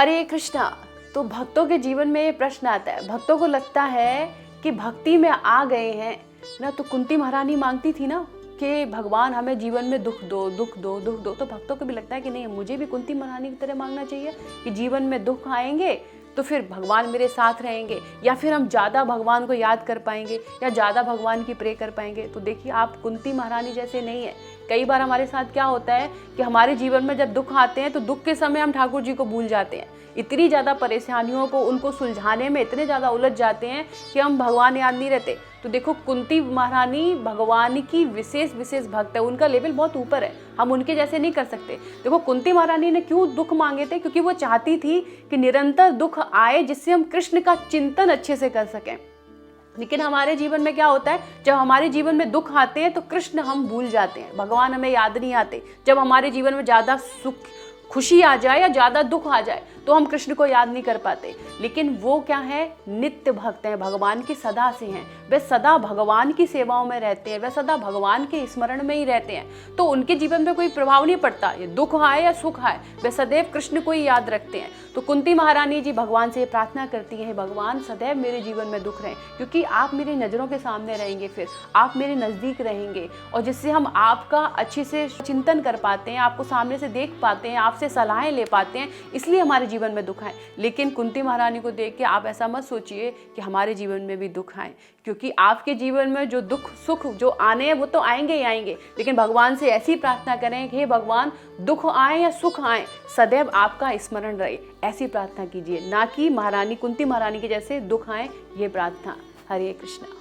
हरे कृष्णा। तो भक्तों के जीवन में ये प्रश्न आता है, भक्तों को लगता है कि भक्ति में आ गए हैं ना, तो कुंती महारानी मांगती थी ना कि भगवान हमें जीवन में दुख दो दुख दो दुख दो, तो भक्तों को भी लगता है कि नहीं, मुझे भी कुंती महारानी की तरह मांगना चाहिए कि जीवन में दुख आएंगे तो फिर भगवान मेरे साथ रहेंगे, या फिर हम ज़्यादा भगवान को याद कर पाएंगे, या ज़्यादा भगवान की प्रे कर पाएंगे। तो देखिए, आप कुंती महारानी जैसे नहीं है। कई बार हमारे साथ क्या होता है कि हमारे जीवन में जब दुख आते हैं तो दुख के समय हम ठाकुर जी को भूल जाते हैं, इतनी ज़्यादा परेशानियों को उनको सुलझाने में इतने ज़्यादा उलझ जाते हैं कि हम भगवान याद नहीं रहते। तो देखो, कुंती महारानी भगवान की विशेष विशेष भक्त है, उनका लेवल बहुत ऊपर है, हम उनके जैसे नहीं कर सकते। देखो, कुंती महारानी ने क्यों दुख मांगे थे, क्योंकि वो चाहती थी कि निरंतर दुख आए जिससे हम कृष्ण का चिंतन अच्छे से कर सकें। लेकिन हमारे जीवन में क्या होता है, जब हमारे जीवन में दुख आते हैं तो कृष्ण हम भूल जाते हैं, भगवान हमें याद नहीं आते। जब हमारे जीवन में ज़्यादा सुख खुशी आ जाए या ज़्यादा दुख आ जाए तो हम कृष्ण को याद नहीं कर पाते। लेकिन वो क्या है, नित्य भक्त हैं, भगवान की सदा से हैं, वे सदा भगवान की सेवाओं में रहते हैं, वे सदा भगवान के स्मरण में ही रहते हैं। तो उनके जीवन में कोई प्रभाव नहीं पड़ता, ये दुख आए या सुख आए, वे सदैव कृष्ण को ही याद रखते हैं। तो कुंती महारानी जी भगवान से प्रार्थना करती हैं, भगवान सदैव मेरे जीवन में दुख रहें, क्योंकि आप मेरी नज़रों के सामने रहेंगे, फिर आप मेरे नज़दीक रहेंगे, और जिससे हम आपका अच्छे से चिंतन कर पाते हैं, आपको सामने से देख पाते हैं, आपसे सलाहें ले पाते हैं, इसलिए हमारे जीवन में दुख आए। लेकिन कुंती महारानी को देख के आप ऐसा मत सोचिए कि हमारे जीवन में भी दुख आए, क्योंकि आपके जीवन में जो दुख सुख जो आने हैं वो तो आएंगे ही आएंगे। लेकिन भगवान से ऐसी प्रार्थना करें कि हे भगवान, दुख आए या सुख आए सदैव आपका स्मरण रहे, ऐसी प्रार्थना कीजिए, ना कि महारानी कुंती महारानी के जैसे दुख आए ये प्रार्थना। हरे कृष्णा।